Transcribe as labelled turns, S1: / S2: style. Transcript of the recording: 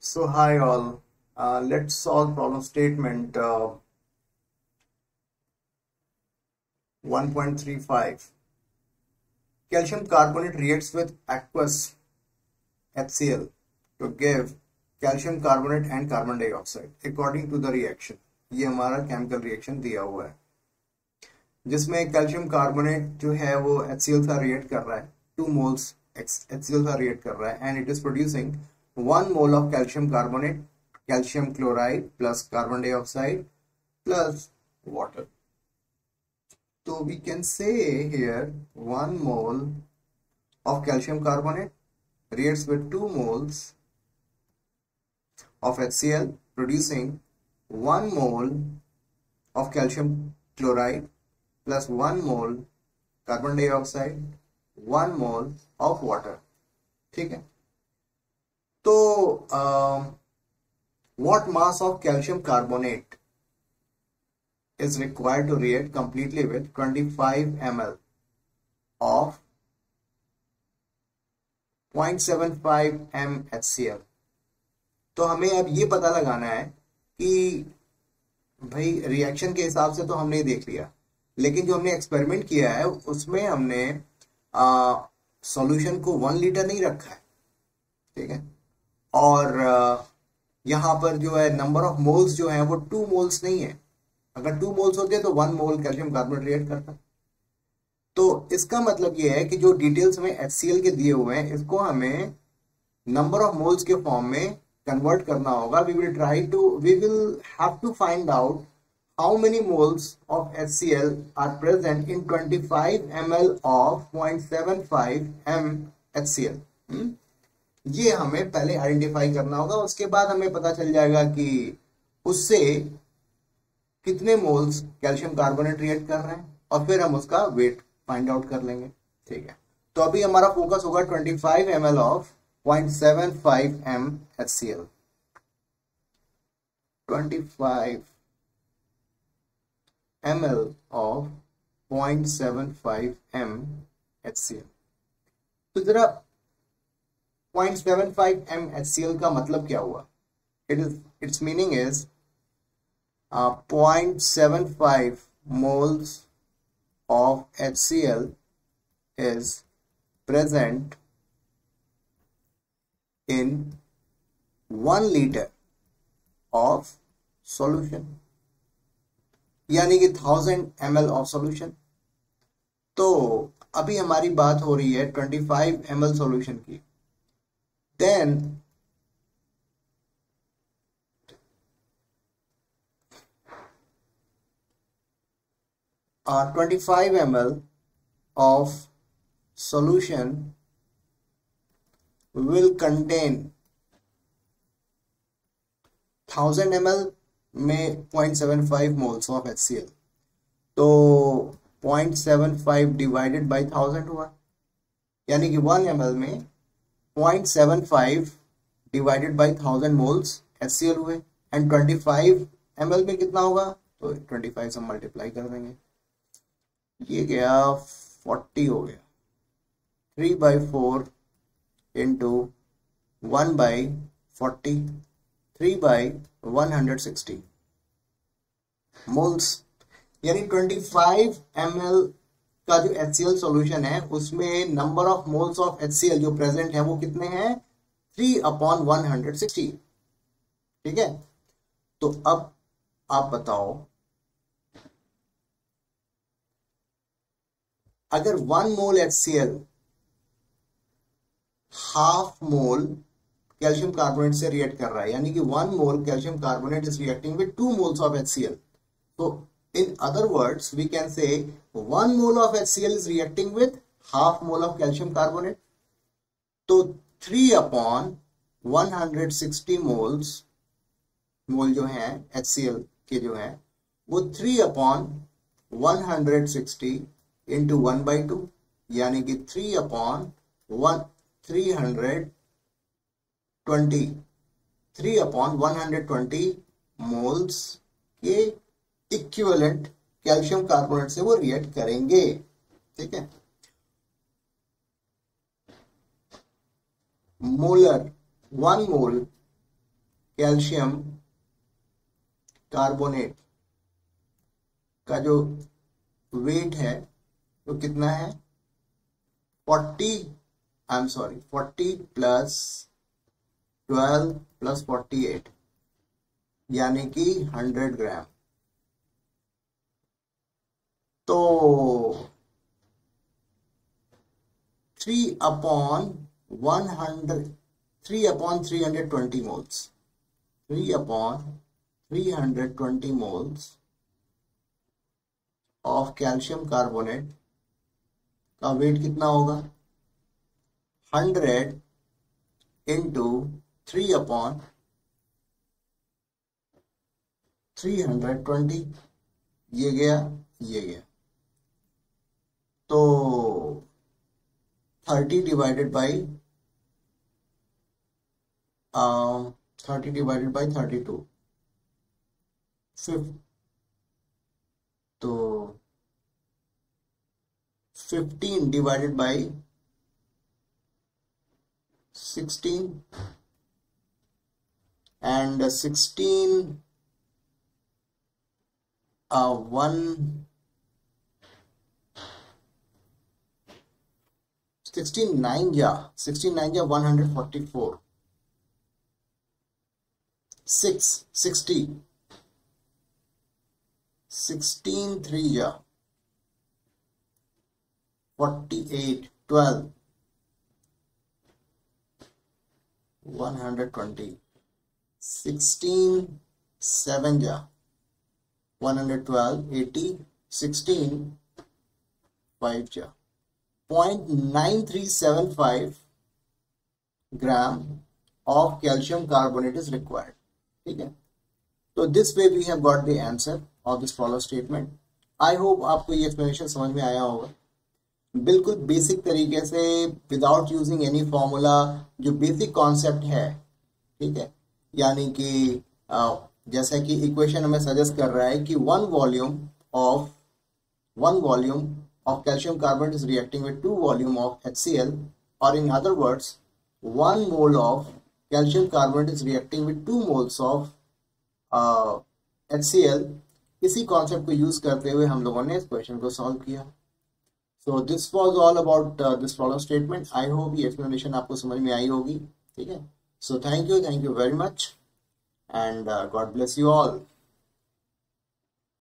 S1: So hi all, let's solve problem statement 1.35. Calcium carbonate reacts with aqueous HCl to give calcium carbonate and carbon dioxide according to the reaction. ये हमारा chemical reaction दिया हुआ है जिसमें calcium carbonate जो है वो HCl सा रिएक्ट कर रहा है, 2 मोल्स HCl सा रिएक्ट कर रहा है and it is producing 1 mole of calcium carbonate, calcium chloride plus carbon dioxide plus water. So we can say here 1 mole of calcium carbonate reacts with 2 moles of HCl producing 1 mole of calcium chloride plus 1 mole carbon dioxide, 1 mole of water. ठीक है. तो what mass of calcium carbonate is required to react completely with 25 ml of 0.75 m HCl. तो हमें अब ये पता लगाना है कि भाई रिएक्शन के हिसाब से तो हमने देख लिया, लेकिन जो हमने एक्सपेरिमेंट किया है उसमें हमने सॉल्यूशन को 1 लीटर नहीं रखा है, ठीक है, और यहाँ पर जो है नंबर ऑफ मोल्स जो है वो 2 मोल्स नहीं है. अगर 2 मोल्स होते तो 1 मोल कैल्शियम कार्बोनेट रिएक्ट करता. तो इसका मतलब ये है कि जो डिटेल्स में HCl के दिए हुए हैं इसको हमें नंबर ऑफ मोल्स के फॉर्म में कन्वर्ट करना होगा. We will have to find out how many moles of HCl are present in 25 ml of 0.75 m HCl. ये हमें पहले आइडेंटिफाई करना होगा, उसके बाद हमें पता चल जाएगा कि उससे कितने मोल्स कैल्शियम कार्बोनेट रिएक्ट कर रहे हैं और फिर हम उसका वेट फाइंड आउट कर लेंगे. ठीक है, तो अभी हमारा फोकस होगा 25 ml of 0.75 m HCl. 25 ml of 0.75 m HCl. तो जरा 0.75 m HCl का मतलब क्या हुआ? Its meaning is 0.75 moles of HCl is present in 1 liter of solution, यानी कि 1000 ml of solution. तो अभी हमारी बात हो रही है 25 ml solution की. Then 25 ml of solution will contain 1000 ml में 0.75 moles of HCl. तो 0.75 डिवाइडेड बाई 1000 हुआ, यानी कि 1 ml में 0.75 डिवाइडेड बाई 1000 मोल्स HCl हुए. एंड 25 ml में कितना होगा? तो 25 से मल्टीप्लाई कर देंगे, ये गया 40 हो गया. 3/4 इंटू 1/40, 3/160 मोल्स, यानी 25 ml का जो HCl सॉल्यूशन है उसमें number of moles of HCl जो प्रेजेंट है वो कितने हैं? 3/160. ठीक है, तो अब आप बताओ, अगर 1 mole HCl half mole calcium carbonate से रिएक्ट कर रहा है, यानी कि 1 mole calcium carbonate is reacting with 2 moles of HCl. तो in other words we can say 1 mole of HCl is reacting with half mole of calcium carbonate. तो 3/160 moles, मोल जो हैं HCl के जो हैं वो 3/160 इंटू 1/2, यानी कि 3/120 मोल्स के इक्विवेलेंट कैल्शियम कार्बोनेट से वो रिएक्ट करेंगे. ठीक है, molar 1 mole कैल्शियम कार्बोनेट का जो वेट है वो कितना है 40 प्लस 12 प्लस 48 यानी कि 100 ग्राम। तो 3/320 moles 3/320 moles of calcium carbonate का वेट कितना होगा 100 इंटू 3/320 ये गया ये गया। तो 30 डिवाइडेड बाई 32 तो 15 divided by 16 and 16 9 144 60 16 3 48 12 120 16 7 112 80 16 5 0.9375 gram of calcium carbonate is required। ठीक है, तो this way we have got the answer of this follow statement. I hope आपको ये एक्सप्लेनेशन समझ में आया होगा। बिल्कुल बेसिक तरीके से विदाउट यूजिंग एनी फॉर्मूला जो बेसिक कॉन्सेप्ट है, ठीक है, यानी कि जैसा कि इक्वेशन हमें सजेस्ट कर रहा है कि one volume of calcium carbonate is reacting with 2 volume of HCl, or in other words 1 mole of calcium carbonate is reacting with 2 moles of HCl। इसी कॉन्सेप्ट को यूज करते हुए हम लोगों ने इस क्वेश्चन को सॉल्व किया। So this was all about this follow statement. I hope ये एक्सप्लेनेशन आपको समझ में आई होगी। ठीक है, so thank you very much and God bless you all.